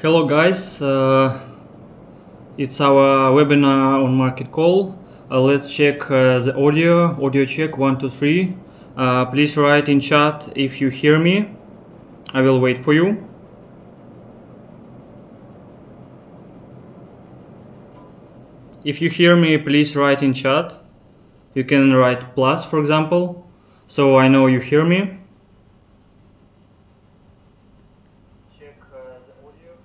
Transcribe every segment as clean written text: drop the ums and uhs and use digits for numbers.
Hello guys, it's our webinar on MarketCall. Let's check the audio check 1 2 3. Please write in chat if you hear me. I will wait for you. If you hear me, please write in chat. You can write plus, for example, so I know you hear me. Check the audio.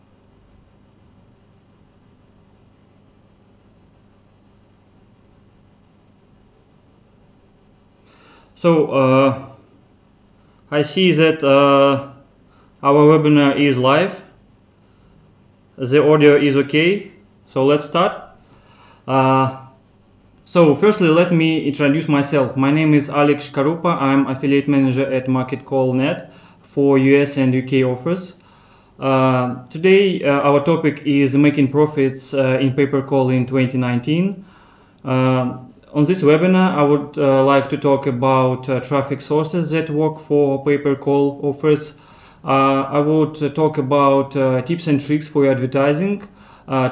So I see that our webinar is live. The audio is okay, so let's start. So firstly, let me introduce myself. My name is Alex Karupa. I'm affiliate manager at MarketCall.net for US and UK offers. Today our topic is making profits in pay-per-call in 2019. On this webinar, I would like to talk about traffic sources that work for pay-per-call offers. I would talk about tips and tricks for advertising,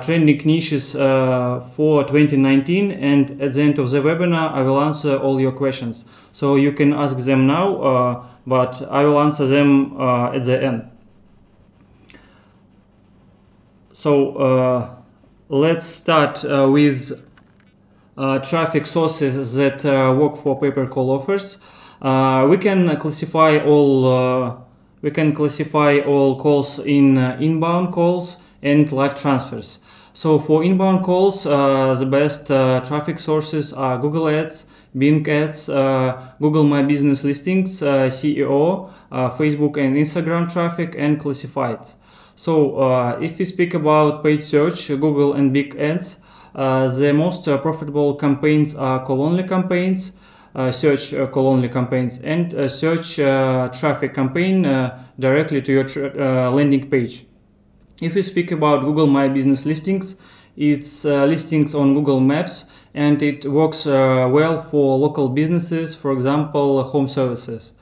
trending niches for 2019, and at the end of the webinar I will answer all your questions. So you can ask them now, but I will answer them at the end. So let's start with traffic sources that work for pay-per-call offers. We can classify all calls in inbound calls and live transfers. So for inbound calls, the best traffic sources are Google Ads, Bing Ads, Google My Business Listings, SEO, Facebook and Instagram traffic, and classifieds. So if we speak about paid search, Google and Bing Ads, the most profitable campaigns are call-only campaigns, search call-only campaigns, and search traffic campaign directly to your landing page. If we speak about Google My Business Listings, it's listings on Google Maps, and it works well for local businesses, for example, home services.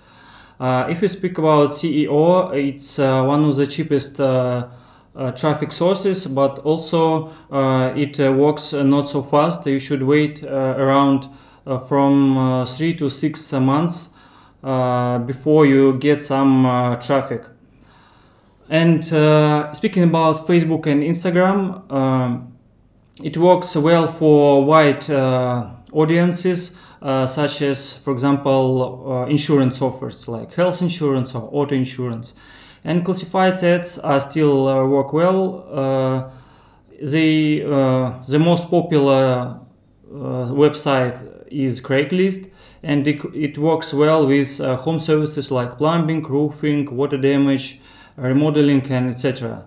If we speak about SEO, it's one of the cheapest traffic sources, but also it works not so fast. You should wait around from 3 to 6 months before you get some traffic. And speaking about Facebook and Instagram, it works well for wide audiences, such as, for example, insurance offers like health insurance or auto insurance. And classified ads still work well. The most popular website is Craigslist, and it works well with home services like plumbing, roofing, water damage, remodeling, and etc.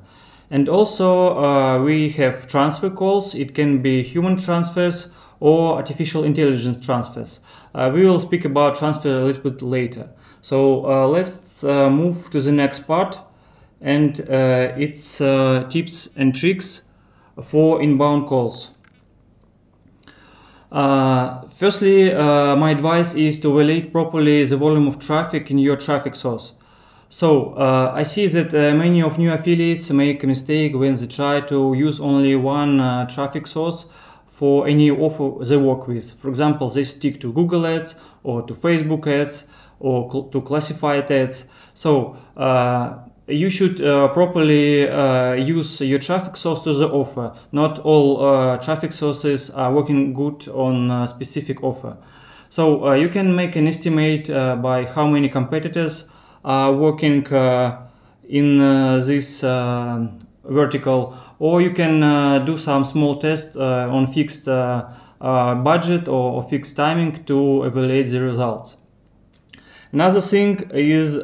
And also we have transfer calls. It can be human transfers or artificial intelligence transfers. We will speak about transfer a little bit later. So let's move to the next part, and it's tips and tricks for inbound calls. Firstly, my advice is to evaluate properly the volume of traffic in your traffic source. So I see that many of new affiliates make a mistake when they try to use only one traffic source for any offer they work with. For example, they stick to Google Ads or to Facebook Ads or to classified ads. So you should properly use your traffic source to the offer. Not all traffic sources are working good on a specific offer. So you can make an estimate by how many competitors are working in this vertical, or you can do some small tests on fixed budget or fixed timing to evaluate the results. Another thing is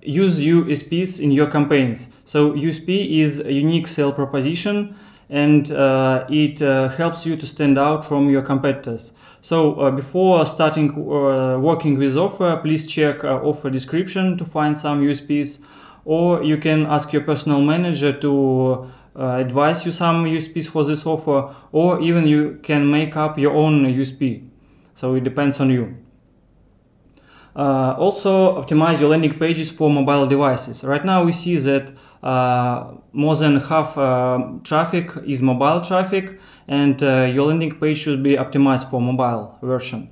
use USPs in your campaigns. So USP is a unique sale proposition, and it helps you to stand out from your competitors. So before starting working with offer, please check offer description to find some USPs, or you can ask your personal manager to advise you some USPs for this offer, or even you can make up your own USP. So it depends on you. Also optimize your landing pages for mobile devices. Right now we see that more than half traffic is mobile traffic, and your landing page should be optimized for mobile version.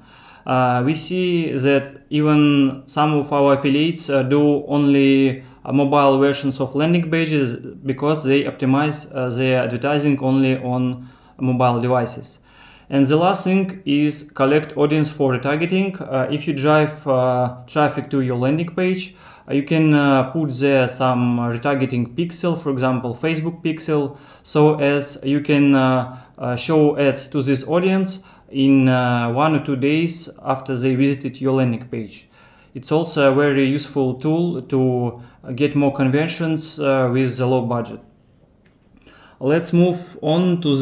We see that even some of our affiliates do only mobile versions of landing pages because they optimize their advertising only on mobile devices. And the last thing is collect audience for retargeting. If you drive traffic to your landing page, you can put there some retargeting pixel, for example Facebook pixel, so as you can show ads to this audience in 1 or 2 days after they visited your landing page. It's also a very useful tool to get more conversions with a low budget. Let's move on to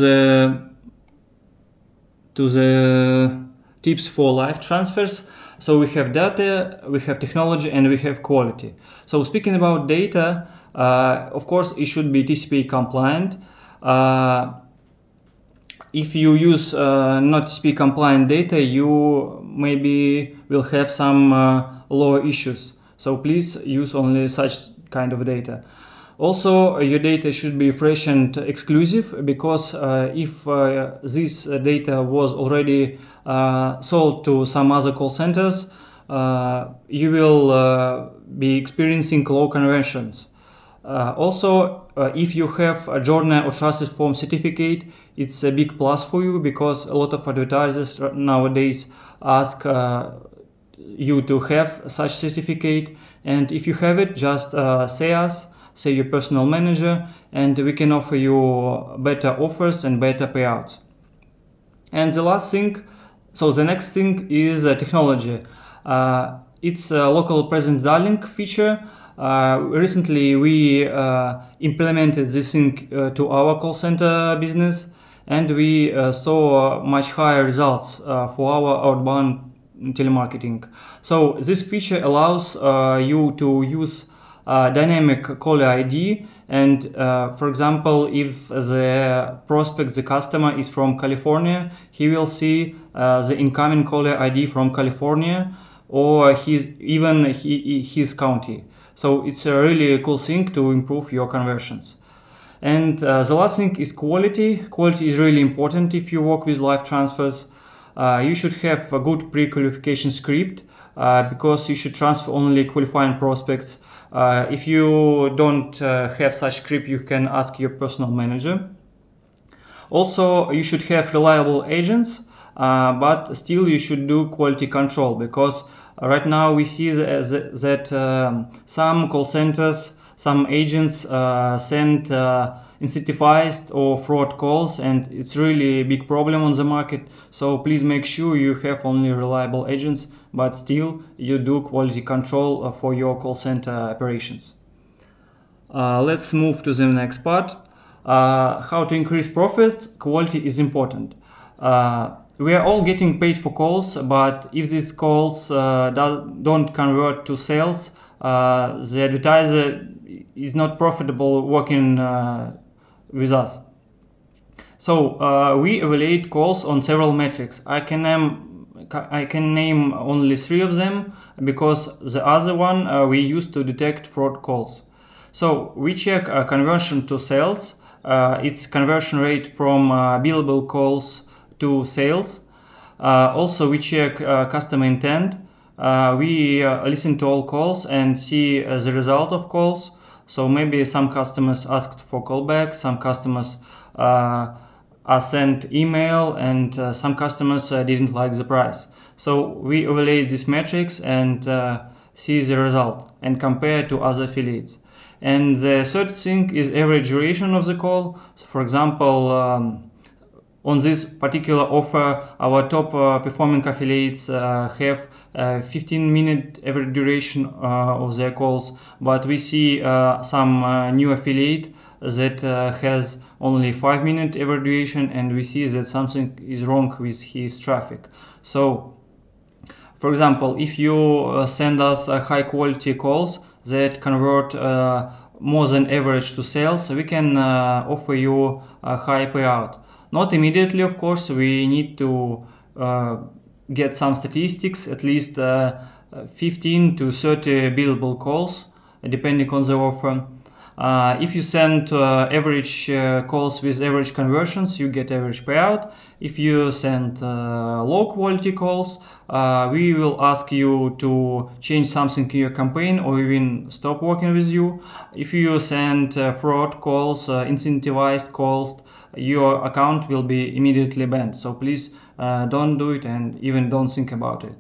the tips for live transfers. So we have data, we have technology, and we have quality. So speaking about data, of course it should be TCP compliant. If you use not TCP compliant data, you maybe will have some lower issues. So please use only such kind of data. Also, your data should be fresh and exclusive, because if this data was already sold to some other call centers, you will be experiencing low conversions. Also, if you have a journal or trusted form certificate, it's a big plus for you, because a lot of advertisers nowadays ask you to have such certificate, and if you have it, just say us, say your personal manager, and we can offer you better offers and better payouts. And the last thing, so the next thing is technology. It's a local present dialing feature. Recently we implemented this thing to our call center business, and we saw much higher results for our outbound telemarketing. So this feature allows you to use dynamic caller ID, and for example, if the prospect, the customer, is from California, he will see the incoming caller ID from California, or his county. So it's a really cool thing to improve your conversions. And the last thing is quality. Quality is really important if you work with live transfers. You should have a good pre-qualification script, because you should transfer only qualifying prospects. If you don't have such script, you can ask your personal manager. Also, you should have reliable agents, but still you should do quality control, because right now we see that some call centers, some agents send incentivized or fraud calls, and it's really a big problem on the market. So please make sure you have only reliable agents, but still you do quality control for your call center operations. Let's move to the next part. How to increase profits. Quality is important. We are all getting paid for calls, but if these calls don't convert to sales, the advertiser is not profitable working with us. So we evaluate calls on several metrics. I can name only 3 of them, because the other one we use to detect fraud calls. So we check conversion to sales. It's conversion rate from billable calls to sales. Also we check customer intent. We listen to all calls and see the result of calls. So maybe some customers asked for callback, some customers are sent email, and some customers didn't like the price. So we evaluate these metrics and see the result and compare to other affiliates. And the third thing is average duration of the call. So for example, on this particular offer, our top performing affiliates have 15-minute average duration of their calls, but we see some new affiliate that has only 5-minute average duration, and we see that something is wrong with his traffic. So for example, if you send us high quality calls that convert more than average to sales, we can offer you a high payout. Not immediately, of course. We need to get some statistics, at least 15 to 30 billable calls depending on the offer. If you send average calls with average conversions, you get average payout. If you send low quality calls, we will ask you to change something in your campaign or even stop working with you. If you send fraud calls, incentivized calls, your account will be immediately banned. So please don't do it and even don't think about it.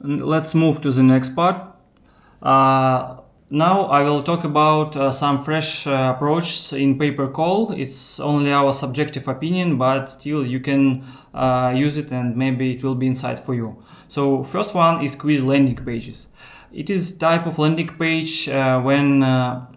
And let's move to the next part. Now I will talk about some fresh approaches in pay-per-call. It's only our subjective opinion, but still you can use it and maybe it will be insight for you. So first one is quiz landing pages. It is type of landing page when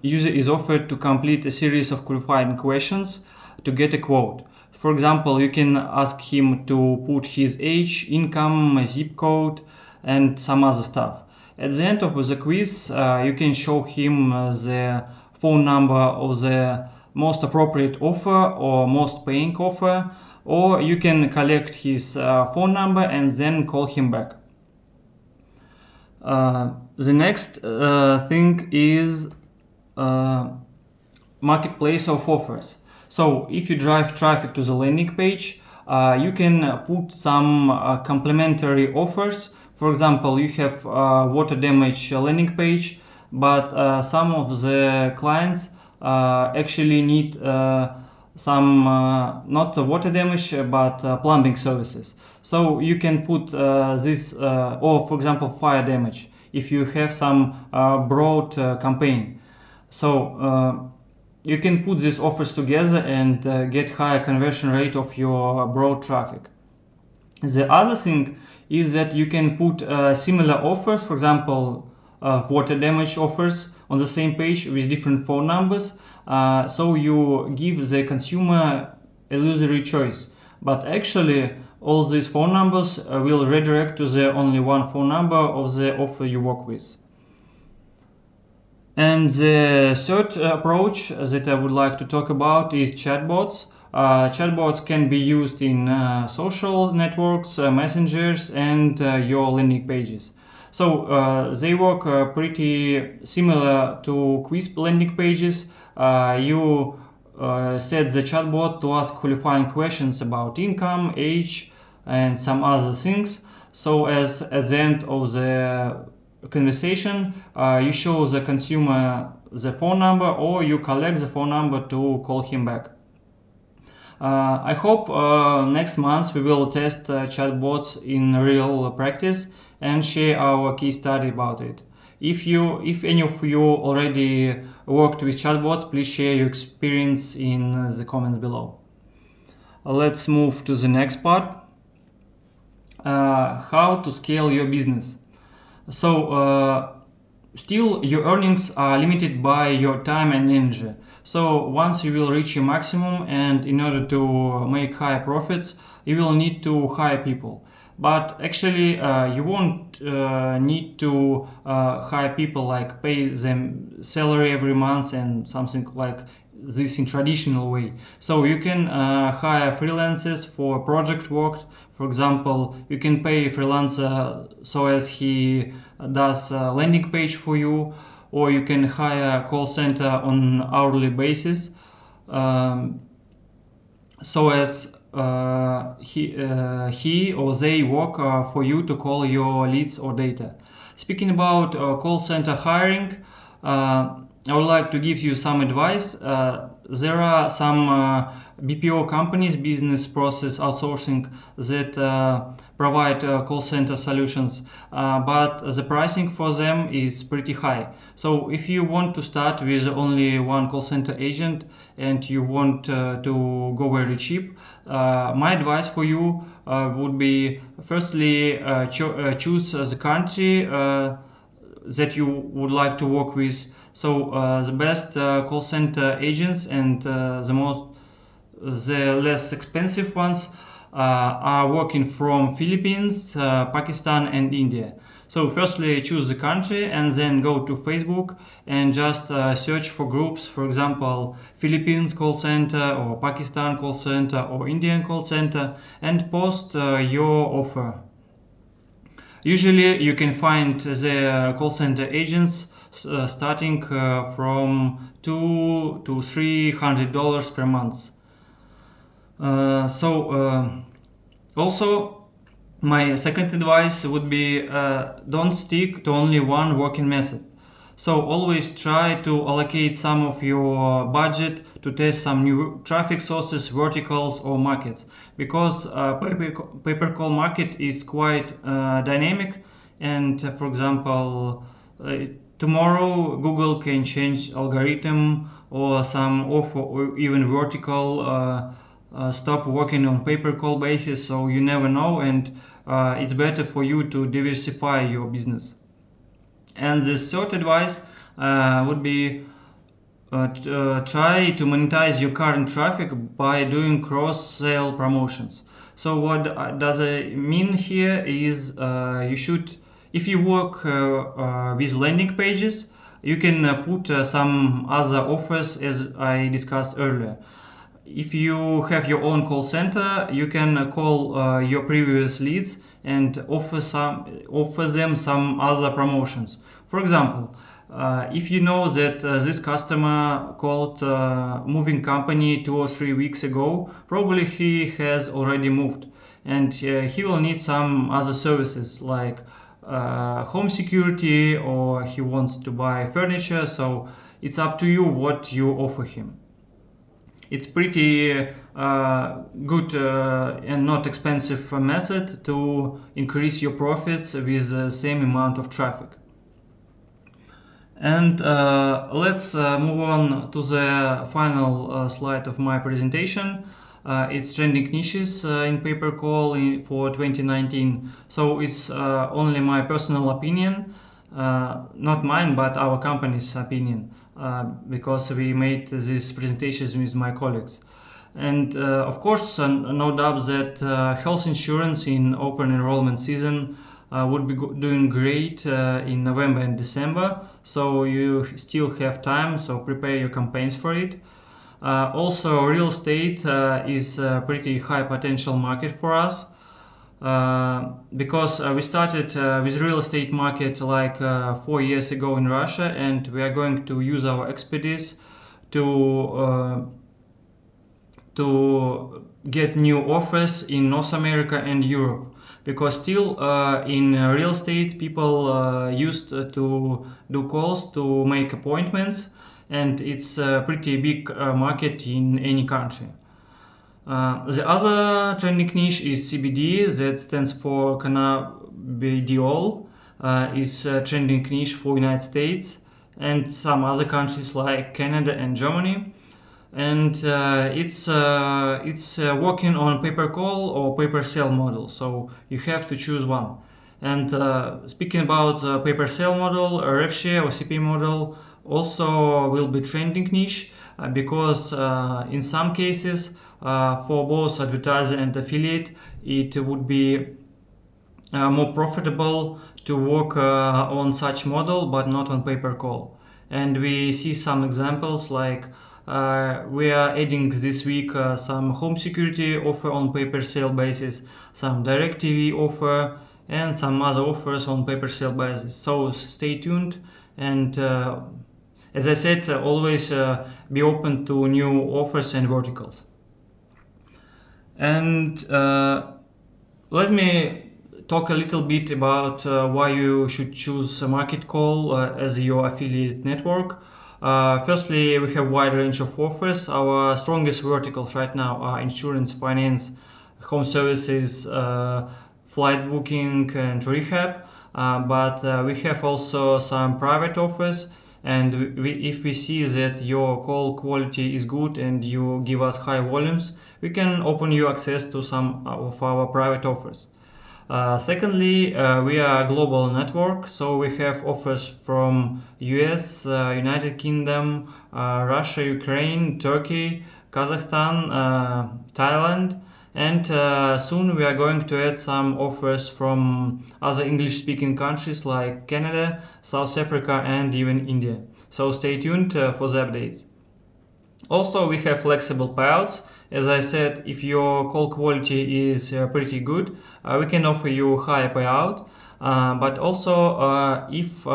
user is offered to complete a series of qualifying questions to get a quote. For example, you can ask him to put his age, income, zip code, and some other stuff. At the end of the quiz, you can show him the phone number of the most appropriate offer or most paying offer, or you can collect his phone number and then call him back. The next thing is marketplace of offers. So if you drive traffic to the landing page, you can put some complementary offers. For example, you have water damage landing page, but some of the clients actually need some not water damage but plumbing services. So you can put this, or for example fire damage, if you have some broad campaign. So you can put these offers together and get higher conversion rate of your broad traffic. The other thing is that you can put similar offers, for example water damage offers, on the same page with different phone numbers, so you give the consumer illusory choice, but actually all these phone numbers will redirect to the only one phone number of the offer you work with. And the third approach that I would like to talk about is chatbots. Chatbots can be used in social networks, messengers, and your landing pages. So they work pretty similar to quiz landing pages. You set the chatbot to ask qualifying questions about income, age, and some other things. So as at the end of the conversation, you show the consumer the phone number, or you collect the phone number to call him back. I hope next month we will test chatbots in real practice and share our case study about it. If any of you already worked with chatbots, please share your experience in the comments below. Let's move to the next part. How to scale your business. So still your earnings are limited by your time and energy. So once you will reach your maximum, and in order to make higher profits, you will need to hire people. But actually you won't need to hire people, like pay them salary every month and something like this in traditional way. So you can hire freelancers for project work. For example, you can pay a freelancer so as he does a landing page for you, or you can hire a call center on hourly basis, so as he or they work for you to call your leads or data. Speaking about call center hiring, I would like to give you some advice. There are some BPO companies, business process outsourcing, that provide call center solutions, but the pricing for them is pretty high. So if you want to start with only one call center agent and you want to go very cheap, my advice for you would be, firstly, choose the country that you would like to work with. So the best call center agents and the less expensive ones are working from Philippines, Pakistan, and India. So firstly choose the country and then go to Facebook and just search for groups, for example Philippines call center or Pakistan call center or Indian call center, and post your offer. Usually you can find the call center agents starting from $200 to $300 per month. Also, my second advice would be don't stick to only one working method. So always try to allocate some of your budget to test some new traffic sources, verticals or markets, because pay-per-call market is quite dynamic, and for example, tomorrow Google can change algorithm or some offer or even vertical stop working on pay-per-call basis, so you never know, and it's better for you to diversify your business. And the third advice would be try to monetize your current traffic by doing cross-sale promotions. So what does it mean here is you should, if you work with landing pages, you can put some other offers as I discussed earlier. If you have your own call center, you can call your previous leads and offer them some other promotions. For example, if you know that this customer called moving company 2 or 3 weeks ago, probably he has already moved, and he will need some other services like home security, or he wants to buy furniture. So it's up to you what you offer him. It's pretty good and not expensive method to increase your profits with the same amount of traffic. And let's move on to the final slide of my presentation. It's trending niches in pay-per-call for 2019. So it's only my personal opinion, not mine, but our company's opinion, because we made these presentations with my colleagues. And of course, no doubt that health insurance in open enrollment season would be doing great in November and December, so you still have time, so prepare your campaigns for it. Also, real estate is a pretty high potential market for us, because we started with real estate market like 4 years ago in Russia, and we are going to use our expertise to get new offers in North America and Europe, because still in real estate people used to do calls to make appointments, and it's a pretty big market in any country. The other trending niche is CBD, that stands for cannabidiol, is a trending niche for United States and some other countries like Canada and Germany. And it's working on pay-per-call or pay-per-sale model, so you have to choose one. And speaking about pay-per-sale model, a rev share or CP model also will be trending niche, because in some cases for both advertiser and affiliate it would be more profitable to work on such model, but not on pay-per-call. And we see some examples like we are adding this week some home security offer on pay-per-sale basis, some direct TV offer, and some other offers on pay-per-sale basis. So stay tuned, and as I said, always be open to new offers and verticals. And let me talk a little bit about why you should choose MarketCall as your affiliate network. Firstly, we have a wide range of offers. Our strongest verticals right now are insurance, finance, home services, flight booking, and rehab. But we have also some private offers. And if we see that your call quality is good and you give us high volumes, we can open you access to some of our private offers. Secondly, we are a global network, so we have offers from US, United Kingdom, Russia, Ukraine, Turkey, Kazakhstan, Thailand, and soon we are going to add some offers from other English-speaking countries like Canada, South Africa, and even India. So stay tuned for the updates. Also, we have flexible payouts. As I said, if your call quality is pretty good, we can offer you high payout. But also, if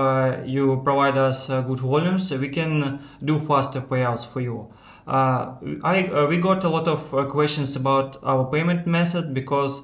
you provide us good volumes, we can do faster payouts for you. We got a lot of questions about our payment method because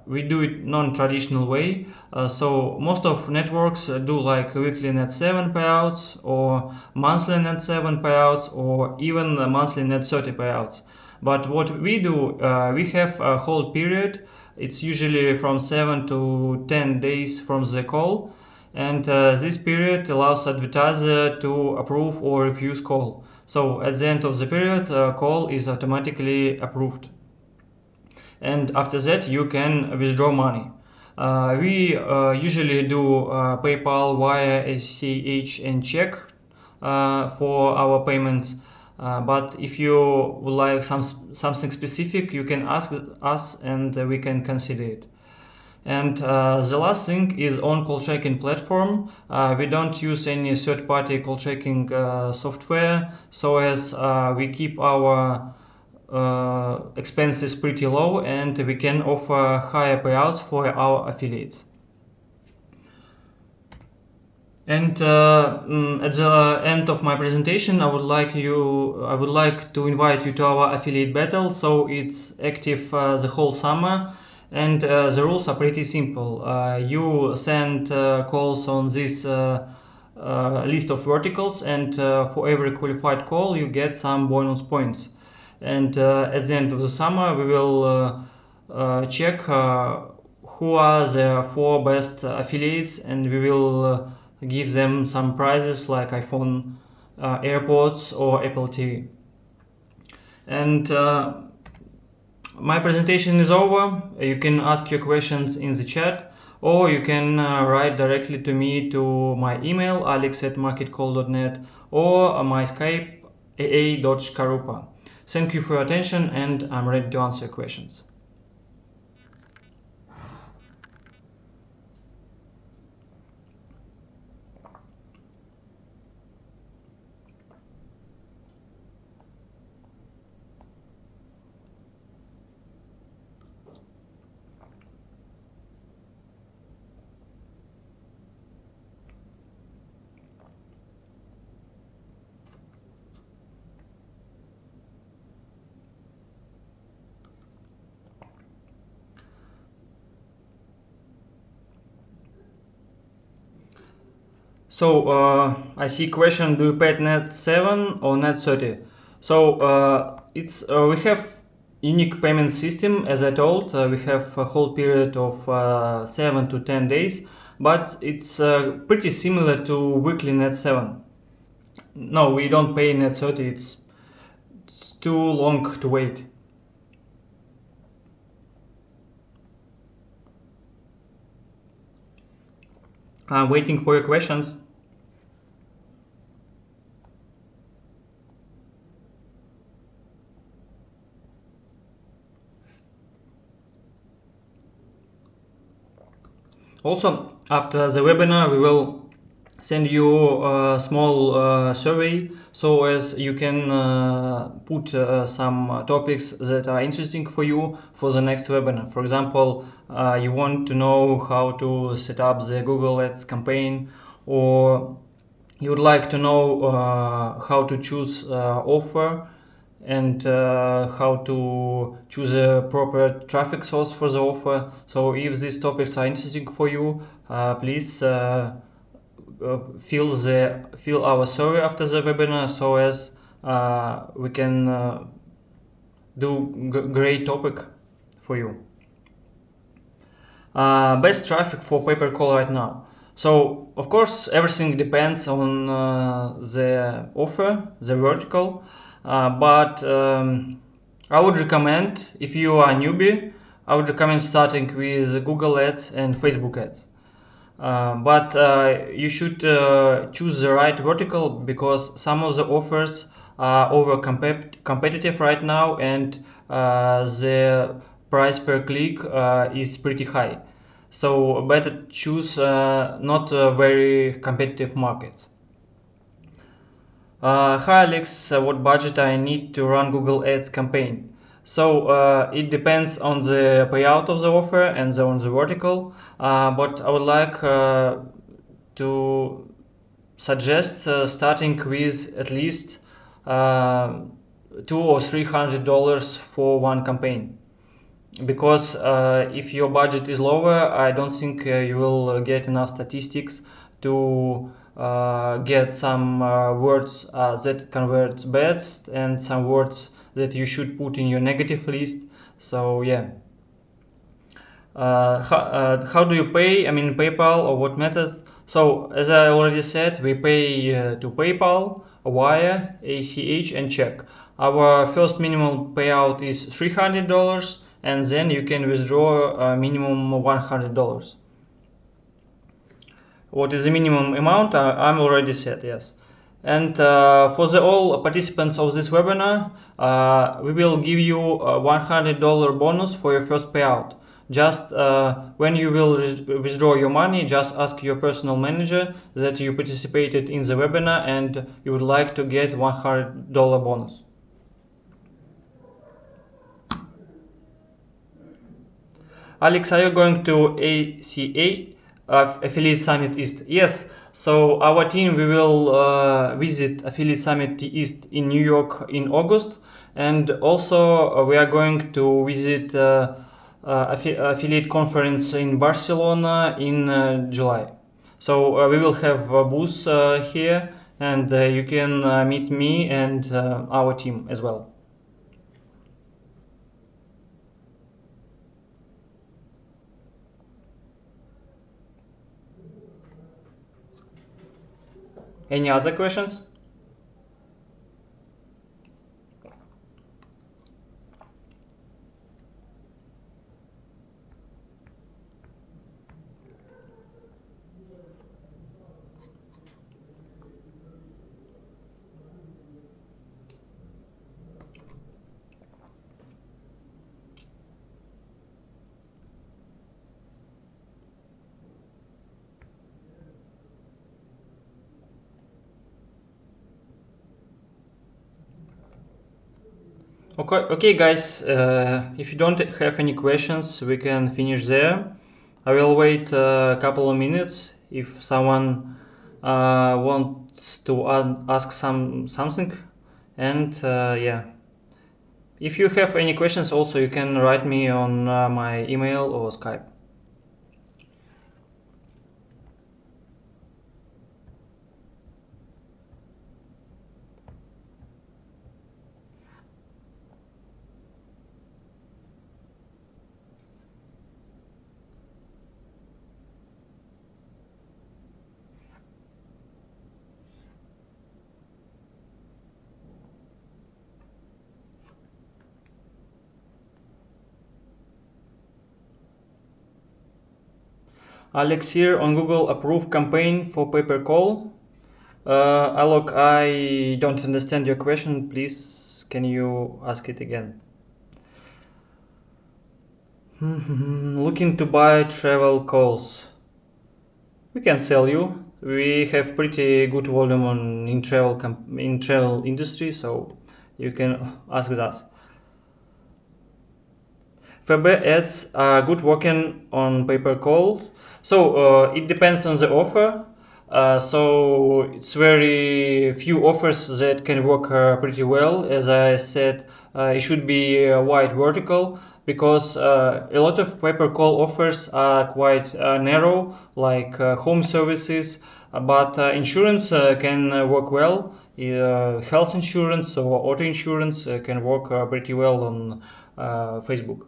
we do it non-traditional way. So most of networks do like weekly net 7 payouts or monthly net 7 payouts or even monthly net 30 payouts. But what we do, we have a hold period. It's usually from 7 to 10 days from the call, and this period allows advertiser to approve or refuse call. So at the end of the period, call is automatically approved, and after that you can withdraw money. We usually do PayPal via ACH and check for our payments. But if you would like something specific, you can ask us and we can consider it. And the last thing is on call checking platform. We don't use any third-party call checking software, so as we keep our expenses pretty low and we can offer higher payouts for our affiliates. And at the end of my presentation, I would like to invite you to our affiliate battle. So it's active the whole summer, and the rules are pretty simple. You send calls on this list of verticals, and for every qualified call, you get some bonus points. And at the end of the summer, we will check who are the 4 best affiliates, and we will give them some prizes like iPhone, AirPods, or Apple TV. And my presentation is over. You can ask your questions in the chat, or you can write directly to me to my email alex@marketcall.net or my Skype aa.shkarupa. Thank you for your attention, and I'm ready to answer your questions. So I see question: do you pay at net 7 or net 30? So we have unique payment system. As I told, we have a whole period of 7 to 10 days, but it's pretty similar to weekly net 7. No, we don't pay net 30. It's too long to wait. I'm waiting for your questions. Also, after the webinar, we will send you a small survey, so as you can put some topics that are interesting for you for the next webinar. For example, you want to know how to set up the Google Ads campaign, or you would like to know how to choose offer and how to choose a proper traffic source for the offer. So if these topics are interesting for you, please fill our survey after the webinar, so as we can do great topic for you. Best traffic for pay-per-call right now. So of course everything depends on the offer, the vertical, but I would recommend, if you are a newbie, I would recommend starting with Google Ads and Facebook Ads. But you should choose the right vertical, because some of the offers are over competitive right now, and the price per click is pretty high. So better choose not very competitive markets. Hi Alex, what budget I need to run Google Ads campaign? So it depends on the payout of the offer and on the vertical, but I would like to suggest starting with at least $200 or $300 for one campaign, because if your budget is lower, I don't think you will get enough statistics to get some words that converts best and some words that you should put in your negative list. So yeah. How do you pay? I mean, PayPal or what methods? So as I already said, we pay to PayPal, wire, ACH, and check. Our first minimum payout is $300, and then you can withdraw a minimum $100. What is the minimum amount? I'm already said, yes. And for the all participants of this webinar, we will give you a $100 bonus for your first payout. Just when you will withdraw your money, just ask your personal manager that you participated in the webinar and you would like to get $100 bonus. Alex, are you going to ACA, Affiliate Summit East? Yes. So our team, we will visit Affiliate Summit East in New York in August, and also we are going to visit Affiliate Conference in Barcelona in July. So we will have a booth here, and you can meet me and our team as well. Any other questions? Okay, guys, if you don't have any questions, we can finish there. I will wait a couple of minutes if someone wants to ask something. And yeah, if you have any questions, also you can write me on my email or Skype. Alex here on Google approved campaign for pay-per-call. Alok, I don't understand your question. Please, can you ask it again? Looking to buy travel calls. We can sell you. We have pretty good volume in travel industry, so you can ask us. FB ads are good working on pay-per-calls. So it depends on the offer. So it's very few offers that can work pretty well. As I said, it should be a wide vertical, because a lot of pay-per-call offers are quite narrow, like home services, but insurance can work well. Health insurance or auto insurance can work pretty well on Facebook.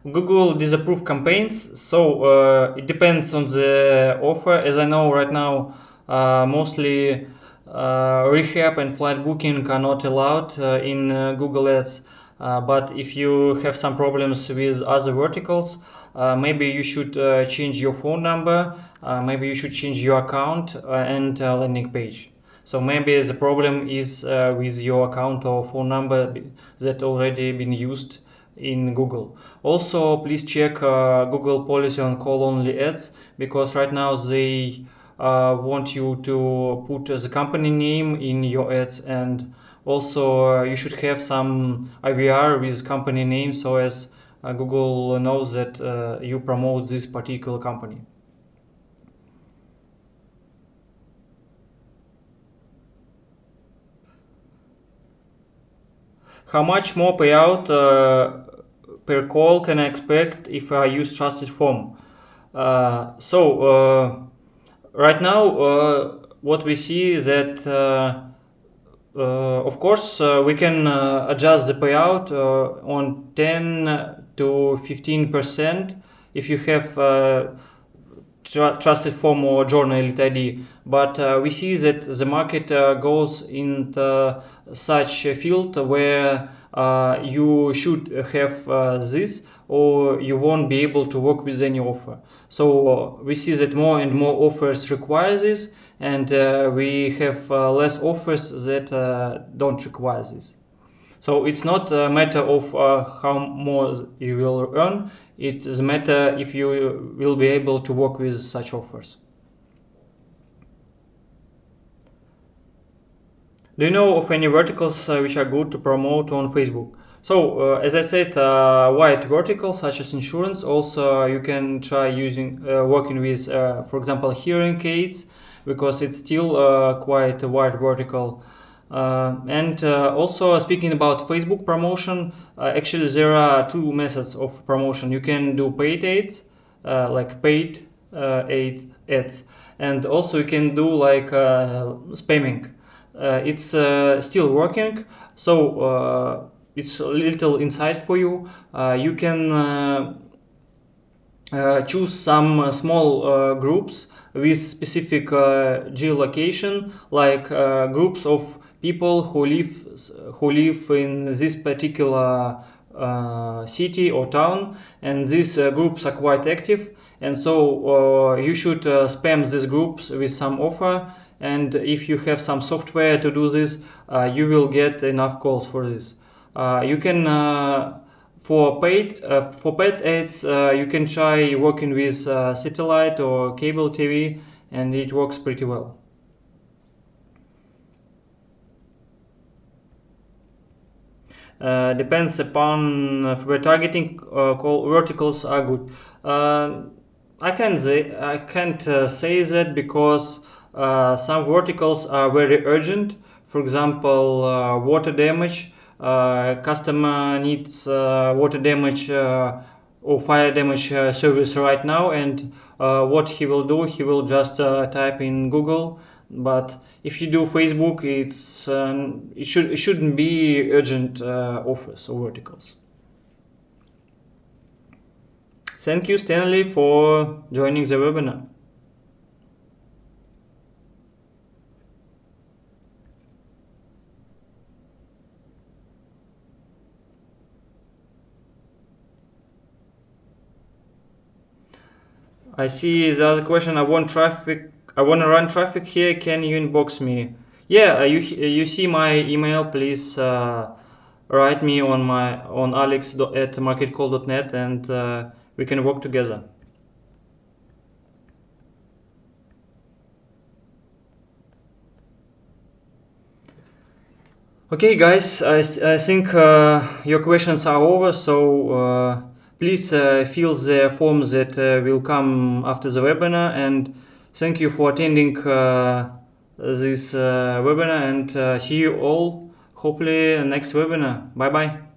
Google disapprove campaigns, so it depends on the offer. As I know right now, mostly rehab and flight booking are not allowed in Google Ads. But if you have some problems with other verticals, maybe you should change your phone number, maybe you should change your account and landing page. So maybe the problem is with your account or phone number that already been used in Google. Also, please check Google policy on call-only ads, because right now they want you to put the company name in your ads, and also you should have some IVR with company name, so as Google knows that you promote this particular company. How much more payout per call can I expect if I use trusted form? Right now, what we see is that of course we can adjust the payout on 10 to 15% if you have trusted form or journal elite ID, but we see that the market goes into such a field where you should have this, or you won't be able to work with any offer. So we see that more and more offers require this, and we have less offers that don't require this. So it's not a matter of how more you will earn, it's a matter if you will be able to work with such offers. Do you know of any verticals which are good to promote on Facebook? So, as I said, wide verticals such as insurance. Also, you can try working with, for example, hearing aids, because it's still quite a wide vertical. And also, speaking about Facebook promotion, actually there are two methods of promotion. You can do paid ads, like paid ads, and also you can do like spamming. It's still working, so it's a little insight for you. You can choose some small groups with specific geolocation, like groups of people who live in this particular city or town, and these groups are quite active, and so you should spam these groups with some offer, and if you have some software to do this, you will get enough calls for this. You can for paid ads, you can try working with satellite or cable TV, and it works pretty well. Depends upon where targeting call verticals are good. I can't say that, because some verticals are very urgent. For example, water damage. Customer needs water damage or fire damage service right now, and what he will do, he will just type in Google. But if you do Facebook, it shouldn't be urgent offers or verticals. Thank you, Stanley, for joining the webinar. I see the other question. I want traffic. I want to run traffic here. Can you inbox me? Yeah, you see my email. Please write me on alex@marketcall.net, and we can work together. Okay, guys, I think your questions are over. So please fill the forms that will come after the webinar, and thank you for attending this webinar, and see you all hopefully next webinar. Bye bye.